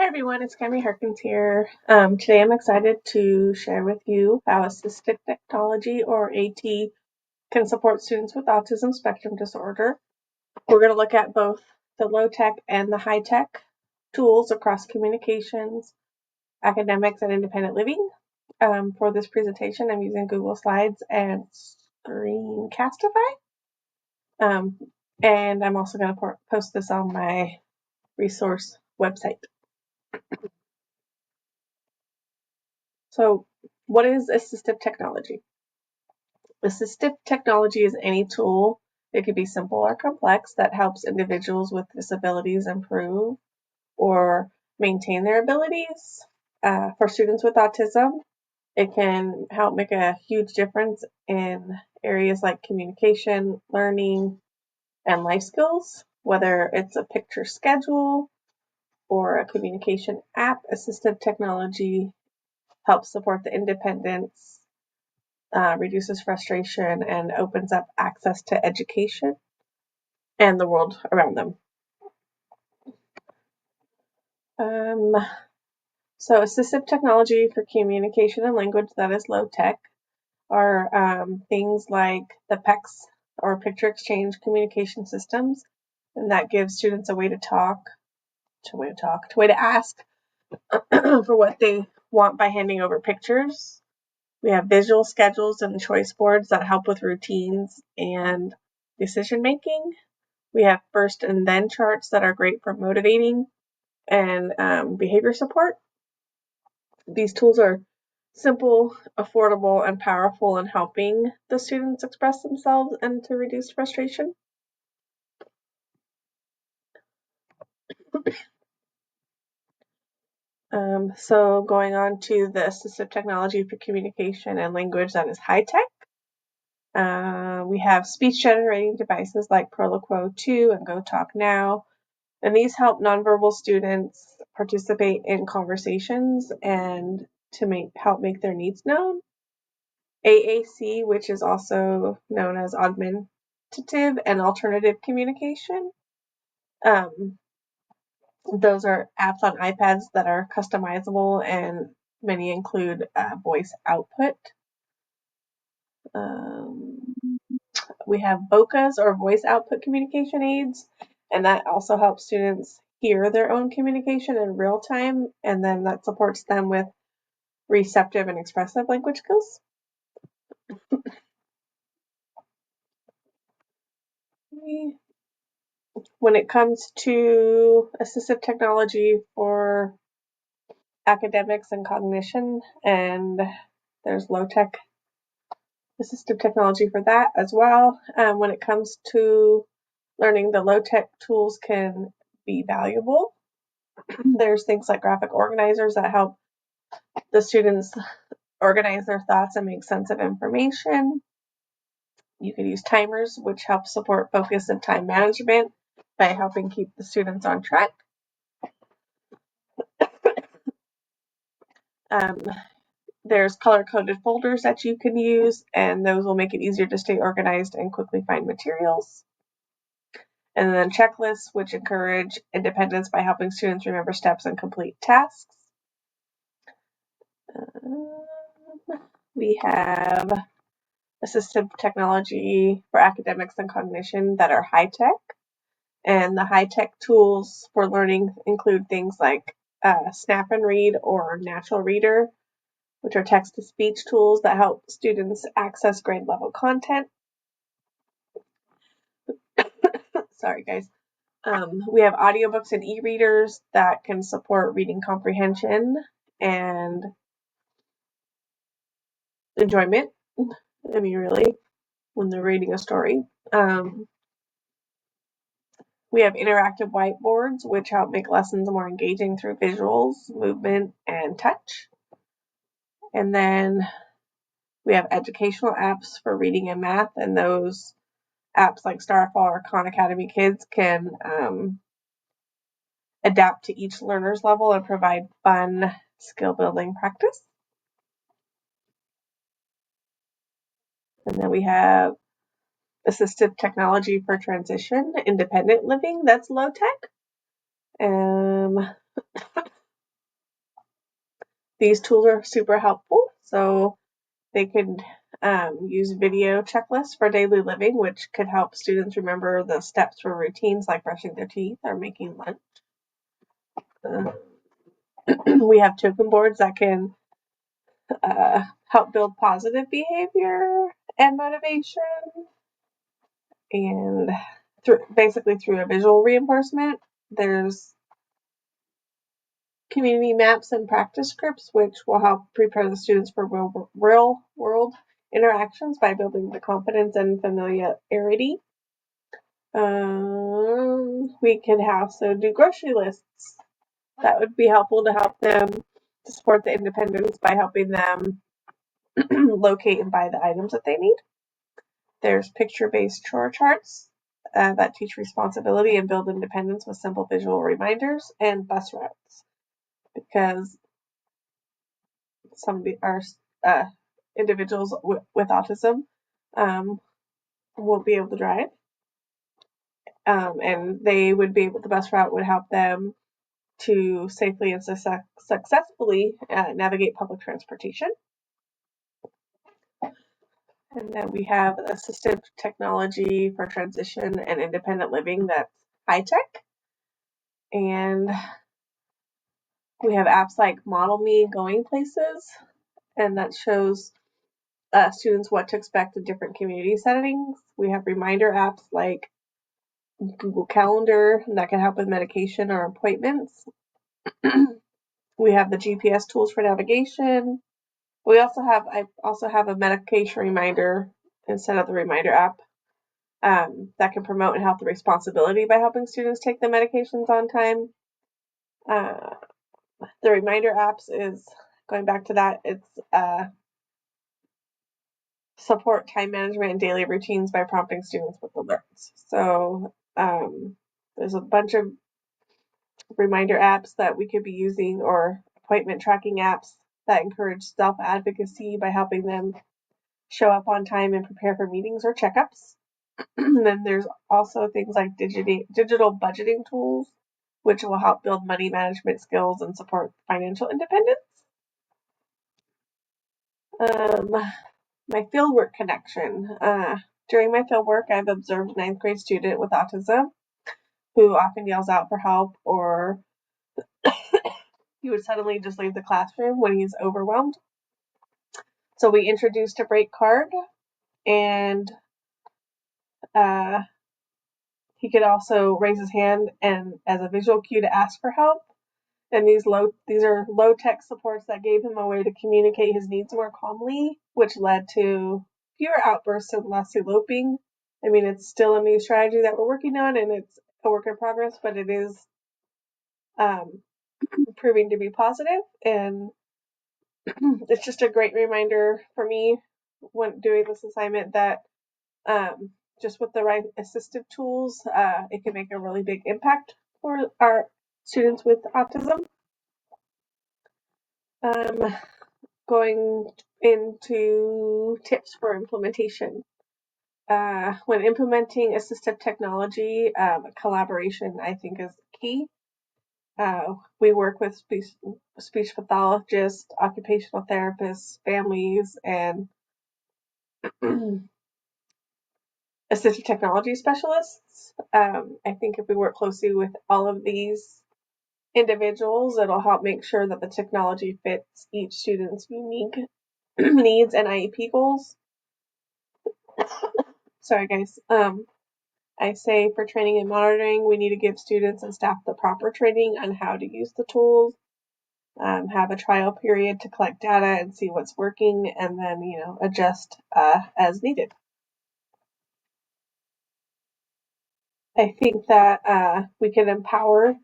Hi everyone, it's Cammy Harkins here. Today I'm excited to share with you how assistive technology, or AT, can support students with autism spectrum disorder. We're going to look at both the low-tech and the high-tech tools across communications, academics, and independent living. For this presentation, I'm using Google Slides and Screencastify. And I'm also going to post this on my resource website. So, what is assistive technology? Assistive technology is any tool, it could be simple or complex, that helps individuals with disabilities improve or maintain their abilities. For students with autism, it can help make a huge difference in areas like communication, learning, and life skills. Whether it's a picture schedule or a communication app, assistive technology helps support the independence, reduces frustration, and opens up access to education and the world around them. So assistive technology for communication and language that is low tech are things like the PECS, or picture exchange communication systems, and that gives students a way to ask for what they want by handing over pictures. We have visual schedules and choice boards that help with routines and decision making. We have first and then charts that are great for motivating and behavior support. These tools are simple, affordable, and powerful in helping the students express themselves and to reduce frustration. So going on to the assistive technology for communication and language that is high tech. We have speech generating devices like Proloquo 2 and Go Talk Now, and these help nonverbal students participate in conversations and to help make their needs known. AAC, which is also known as augmentative and alternative communication. Those are apps on iPads that are customizable, and many include voice output. We have BOCAs, or voice output communication aids, and that also helps students hear their own communication in real time, and then that supports them with receptive and expressive language skills. When it comes to assistive technology for academics and cognition, and there's low-tech assistive technology for that as well. When it comes to learning, the low-tech tools can be valuable. There's things like graphic organizers that help the students organize their thoughts and make sense of information. You can use timers, which help support focus and time management by helping keep the students on track. There's color-coded folders that you can use, and those will make it easier to stay organized and quickly find materials. And then checklists, which encourage independence by helping students remember steps and complete tasks. We have assistive technology for academics and cognition that are high-tech. And the high-tech tools for learning include things like Snap and Read or Natural Reader, which are text-to-speech tools that help students access grade-level content. Sorry, guys. We have audiobooks and e-readers that can support reading comprehension and enjoyment. I mean, really, when they're reading a story. We have interactive whiteboards, which help make lessons more engaging through visuals, movement, and touch. And then we have educational apps for reading and math, and those apps like Starfall or Khan Academy Kids can adapt to each learner's level and provide fun skill building practice. And then we have assistive technology for transition, independent living, that's low tech. These tools are super helpful, so they could use video checklists for daily living, which could help students remember the steps for routines like brushing their teeth or making lunch. We have token boards that can help build positive behavior and motivation, and basically through a visual reinforcement. There's community maps and practice scripts, which will help prepare the students for real world interactions by building the confidence and familiarity. We could also do grocery lists. That would be helpful to help them to support the independence by helping them locate and buy the items that they need. There's picture-based chore charts that teach responsibility and build independence with simple visual reminders, and bus routes, because some of our individuals with autism won't be able to drive, and the bus route would help them to safely and successfully navigate public transportation. And then we have assistive technology for transition and independent living that's high tech. And we have apps like Model Me Going Places, and that shows students what to expect in different community settings. We have reminder apps like Google Calendar that can help with medication or appointments. We have the GPS tools for navigation. I also have a medication reminder instead of the reminder app that can promote and help the responsibility by helping students take the medications on time. The reminder apps is going back to that. It's support time management and daily routines by prompting students with alerts. So there's a bunch of reminder apps that we could be using, or appointment tracking apps that encourage self-advocacy by helping them show up on time and prepare for meetings or checkups. Then there's also things like digital budgeting tools, which will help build money management skills and support financial independence. My fieldwork connection. During my fieldwork, I've observed a ninth grade student with autism who often yells out for help, or he would suddenly just leave the classroom when he's overwhelmed. So we introduced a break card, and he could also raise his hand and as a visual cue to ask for help. And these are low tech supports that gave him a way to communicate his needs more calmly, which led to fewer outbursts and less eloping. I mean, it's still a new strategy that we're working on, and it's a work in progress, but it is proving to be positive, and it's just a great reminder for me when doing this assignment that just with the right assistive tools, it can make a really big impact for our students with autism. Going into tips for implementation. When implementing assistive technology, collaboration, I think, is key. We work with speech pathologists, occupational therapists, families, and assistive technology specialists. I think if we work closely with all of these individuals, it'll help make sure that the technology fits each student's unique needs and IEP goals. Sorry, guys. I say for training and monitoring, we need to give students and staff the proper training on how to use the tools, have a trial period to collect data and see what's working, and then, adjust as needed. I think that we can empower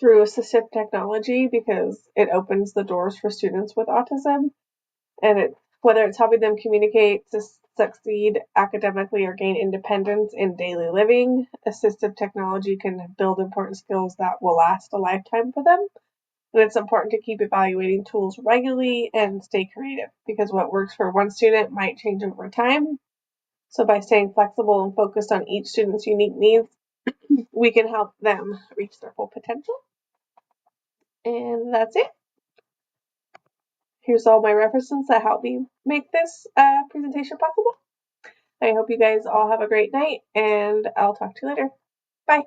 through assistive technology because it opens the doors for students with autism, and whether it's helping them communicate, to succeed academically, or gain independence in daily living, assistive technology can build important skills that will last a lifetime for them. And it's important to keep evaluating tools regularly and stay creative, because what works for one student might change over time. So by staying flexible and focused on each student's unique needs, we can help them reach their full potential. And that's it. Here's all my references that help me make this presentation possible. I hope you guys all have a great night, and I'll talk to you later. Bye.